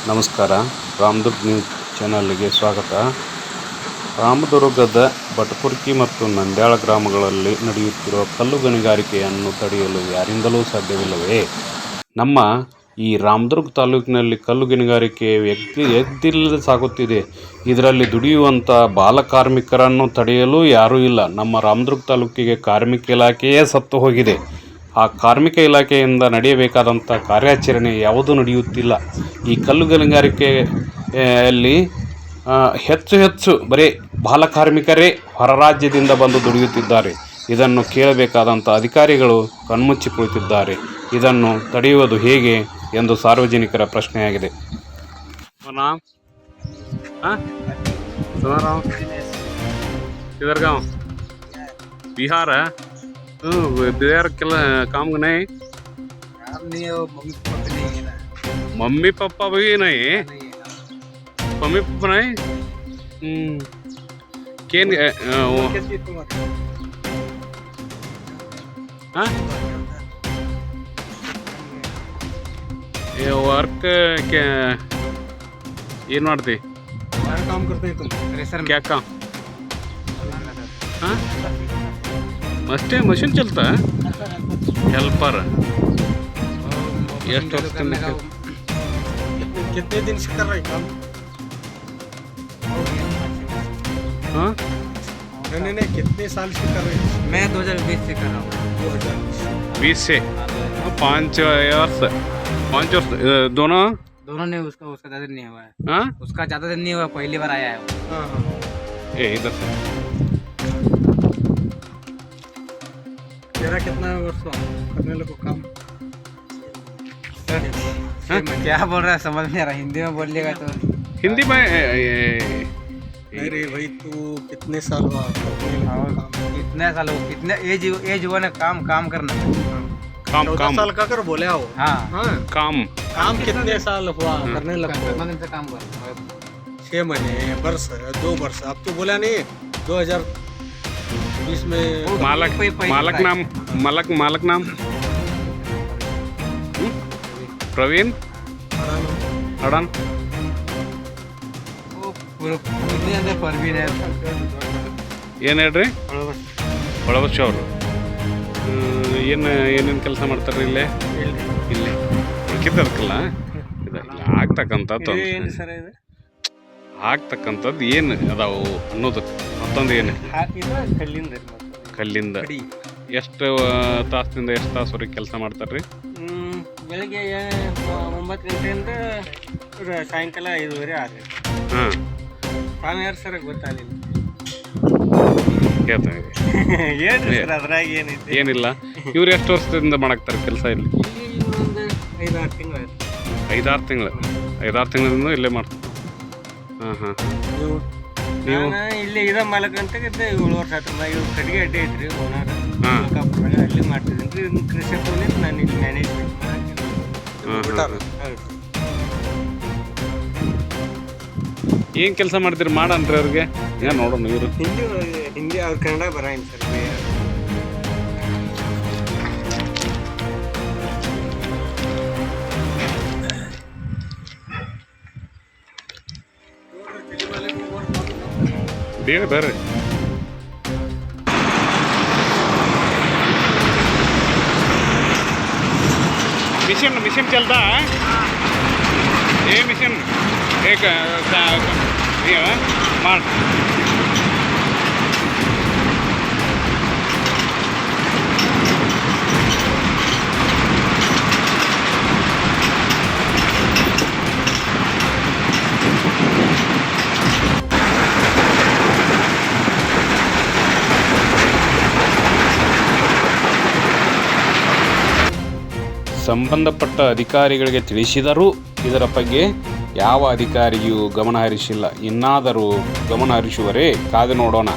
ನಮಸ್ಕಾರ. ರಾಮದುರ್ಗ ನ್ಯೂಸ್ ಚಾನಲ್ಗೆ ಸ್ವಾಗತ. ರಾಮದುರ್ಗದ ಬಟಕುರ್ಕಿ ಮತ್ತು ನಂದ್ಯಾಳ ಗ್ರಾಮಗಳಲ್ಲಿ ನಡೆಯುತ್ತಿರುವ ಕಲ್ಲು ಗಣಿಗಾರಿಕೆಯನ್ನು ತಡೆಯಲು ಯಾರಿಂದಲೂ ಸಾಧ್ಯವಿಲ್ಲವೇ? ನಮ್ಮ ಈ ರಾಮದುರ್ಗ ತಾಲೂಕಿನಲ್ಲಿ ಕಲ್ಲು ಗಣಿಗಾರಿಕೆ ಎದ್ದಿಲ್ಲದೆ ಸಾಗುತ್ತಿದೆ. ಇದರಲ್ಲಿ ದುಡಿಯುವಂಥ ಬಾಲಕಾರ್ಮಿಕರನ್ನು ತಡೆಯಲು ಯಾರೂ ಇಲ್ಲ. ನಮ್ಮ ರಾಮದುರ್ಗ ತಾಲೂಕಿಗೆ ಕಾರ್ಮಿಕ ಇಲಾಖೆಯೇ ಸತ್ತು ಹೋಗಿದೆ. ಆ ಕಾರ್ಮಿಕ ಇಲಾಖೆಯಿಂದ ನಡೆಯಬೇಕಾದಂಥ ಕಾರ್ಯಾಚರಣೆ ಯಾವುದೂ ನಡೆಯುತ್ತಿಲ್ಲ. ಈ ಕಲ್ಲು ಗಣಿಗಾರಿಕೆಯಲ್ಲಿ ಹೆಚ್ಚು ಬರೀ ಬಾಲಕಾರ್ಮಿಕರೇ ಹೊರ ರಾಜ್ಯದಿಂದ ಬಂದು ದುಡಿಯುತ್ತಿದ್ದಾರೆ. ಇದನ್ನು ಕೇಳಬೇಕಾದಂಥ ಅಧಿಕಾರಿಗಳು ಕಣ್ಮುಚ್ಚಿ ಕುಳಿತಿದ್ದಾರೆ. ಇದನ್ನು ತಡೆಯುವುದು ಹೇಗೆ ಎಂದು ಸಾರ್ವಜನಿಕರ ಪ್ರಶ್ನೆಯಾಗಿದೆ. बिहार है बिहार के काम नहीं. मम्मी पापा भी नहीं. मम्मी पापा नहीं. केन ये वर्क क्या ये ಮಾಡ್ತಿ? काम करते हैं तुम? क्या काम? हाँ ಅಷ್ಟೇ ಮಷಿನ್ ಚಲ್ತಾ ಹೆಲ್ಪರ್ ಎಷ್ಟು ವರ್ಷದಿಂದ कितने दिन से कर रहे काम? हाँ नहीं कितने साल से कर रहे हैं? मैं 2020 से कर रहा हूँ. 20 से 5 वर्ष दोनों ने उसका ज़्यादा दिन नहीं हुआ है. हाँ उसका ज़्यादा दिन नहीं हुआ, पहली बार आया है वो. ये इधर से तेरा कितना वर्ष हुआ करने लगे काम? क्या बोल रहा है समझ नहीं आ रहा. हिंदी में बोलिएगा तो. हिंदी में अरे भाई तू कितने साल हुआ करने लगे काम? कितने साल हो, कितने एज हुआ ना काम करना. काम 14 साल का कर बोले आओ. हाँ हाँ काम काम कितने साल हुआ करने लगे? कितना दिन से काम कर 6 महीने वर्ष 2 वर्ष. अब तो बोला नहीं 2020 में मालक नाम प्रवीण अड़न परवीन है. ಏನು ಹೇಳ್ರಿ ಒಳಬಸ್ ಅವರು ಏನೇನು ಕೆಲಸ ಮಾಡ್ತಾರೆ ಇಲ್ಲಿ ಉಳ್ಕಿದ್ದಲ್ಲ ಆಗ್ತಕ್ಕಂಥದ್ದು ಏನು ಅದಾವು ಅನ್ನೋದಕ್ಕೆ ಮತ್ತೊಂದು ಏನು ಕಲ್ಲಿಂದ ಎಷ್ಟು ತಾಸಿನಿಂದ ಎಷ್ಟು ತಾಸವರೆಗೆ ಕೆಲಸ ಮಾಡ್ತಾರೆ ರೀ? ಬೆಳಗ್ಗೆ 9 ಗಂಟೆಯಿಂದ ಸಾಯಂಕಾಲ 5:30 ಆಗುತ್ತೆ. ಹಾಂ ತಾವು ಯಾರು ಸರ್ ಗೊತ್ತಾಗಲಿಲ್ಲ. ಕೇಳ್ತಾನೆ ಹೇಳ್ರಿ ಸರ್ ಅದ್ರಾಗ ಏನೈತಿ? ಏನಿಲ್ಲ. ಇವ್ರು ಎಷ್ಟು ವರ್ಷದಿಂದ ಮಾಡಾಕ್ತಾರೆ ಕೆಲಸ ಇಲ್ಲಿ? ಒಂದು 5-6 ತಿಂಗಳು ಆಯ್ತು. 5-6 ತಿಂಗಳಿಂದ ಇಲ್ಲೇ ಮಾಡ್ತಾರೆ. ಹಾಂ ನೀವು ಇಲ್ಲಿ ಇದ ಮಾಲಕ ಅಂತ 7 ವರ್ಷ ಆಯ್ತು. ಇವ್ರು ಕಟ್ಟಿಗೆ ಅಡ್ಡೆ ಐತ್ರಿ ಓನರ್. ಹಾಂ ಅಲ್ಲಿ ಮಾಡ್ತಿದ್ದೀನಿ ರೀ. ಕೃಷಿ ನಾನು ಇಲ್ಲಿ ಮ್ಯಾನೇಜ್ಮೆಂಟ್ ಏನು ಕೆಲಸ ಮಾಡ್ತೀರಿ ಮಾಡನ್ರಿ ಅವ್ರಿಗೆ? ಏನು ನೋಡೋಣ. ಇವರು ಹಿಂದಿ ಅವ್ರು ಕನ್ನಡ ಬರಂಗಿಲ್ಲ ಸರ್. ಬೇರೆ मिशन चलता है. ये मिशन एक ये मार ಸಂಬಂಧಪಟ್ಟ ಅಧಿಕಾರಿಗಳಿಗೆ ತಿಳಿಸಿದರೂ ಇದರ ಬಗ್ಗೆ ಯಾವ ಅಧಿಕಾರಿಯೂ ಗಮನ ಹರಿಸಿಲ್ಲ. ಇನ್ನಾದರೂ ಗಮನ ಹರಿಸುವರೇ? ಕಾದು ನೋಡೋಣ.